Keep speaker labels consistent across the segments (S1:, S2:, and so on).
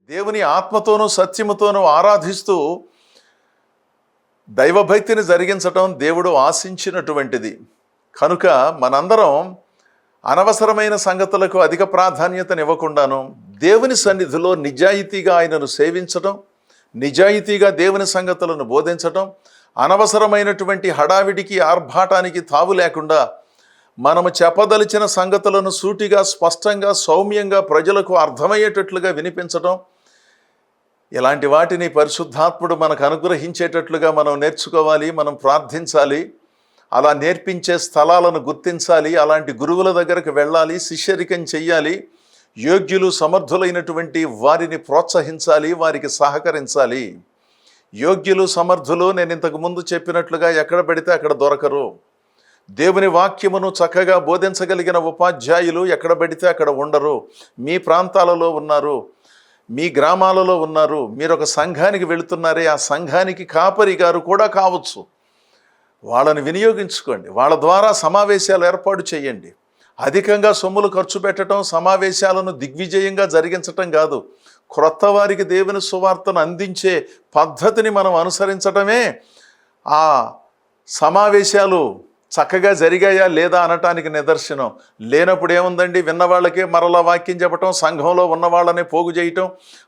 S1: దేవుని ఆత్మతోనూ సత్యముతోనూ ఆరాధిస్తూ దైవభక్తిని జరిగించటం దేవుడు ఆశించినటువంటిది. కనుక మనందరం అనవసరమైన సంగతులకు అధిక ప్రాధాన్యతనివ్వకుండాను దేవుని సన్నిధిలో నిజాయితీగా ఆయనను సేవించటం, నిజాయితీగా దేవుని సంగతులను బోధించటం, అనవసరమైనటువంటి హడావిడికి ఆర్భాటానికి తావు లేకుండా మనము చెప్పదలిచిన సంగతులను సూటిగా, స్పష్టంగా, సౌమ్యంగా ప్రజలకు అర్థమయ్యేటట్లుగా వినిపించటం, ఇలాంటి వాటిని పరిశుద్ధాత్ముడు మనకు అనుగ్రహించేటట్లుగా మనం నేర్చుకోవాలి, మనం ప్రార్థించాలి. అలా నేర్పించే స్థలాలను గుర్తించాలి, అలాంటి గురువుల దగ్గరకు వెళ్ళాలి, శిష్యరికం చెయ్యాలి, యోగ్యులు సమర్థులైనటువంటి వారిని ప్రోత్సహించాలి, వారికి సహకరించాలి. యోగ్యులు సమర్థులు నేను ఇంతకు ముందు చెప్పినట్లుగా ఎక్కడ పెడితే అక్కడ దొరకరు. దేవుని వాక్యమును చక్కగా బోధించగలిగిన ఉపాధ్యాయులు ఎక్కడ పెడితే అక్కడ ఉండరు. మీ ప్రాంతాలలో ఉన్నారు, మీ గ్రామాలలో ఉన్నారు. మీరు ఒక సంఘానికి వెళుతున్నారే, ఆ సంఘానికి కాపరి గారు కూడా కావచ్చు. వాళ్ళని వినియోగించుకోండి, వాళ్ళ ద్వారా సమావేశాలు ఏర్పాటు చేయండి. అధికంగా సొమ్ములు ఖర్చు పెట్టడం, సమావేశాలను దిగ్విజయంగా జరిగించటం కాదు, క్రొత్త వారికి దేవుని సువార్తను అందించే పద్ధతిని మనం అనుసరించటమే ఆ సమావేశాలు చక్కగా జరిగాయా లేదా అనటానికి నిదర్శనం. లేనప్పుడు ఏముందండి, విన్నవాళ్ళకే మరలా వాక్యం చెప్పటం, సంఘంలో ఉన్నవాళ్ళనే పోగు చేయటం.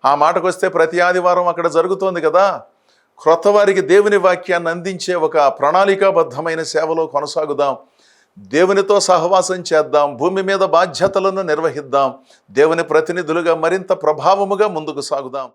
S1: ఆ మాటకు వస్తే ప్రతి ఆదివారం అక్కడ జరుగుతోంది కదా. క్రొత్త వారికి దేవుని వాక్యాన్ని అందించే ఒక ప్రణాళికాబద్ధమైన సేవలో కొనసాగుదాం. దేవునితో సహవాసం చేద్దాం, భూమి మీద బాధ్యతలను నిర్వహిద్దాం, దేవుని ప్రతినిధులుగా మరింత ప్రభావముగా ముందుకు సాగుదాం.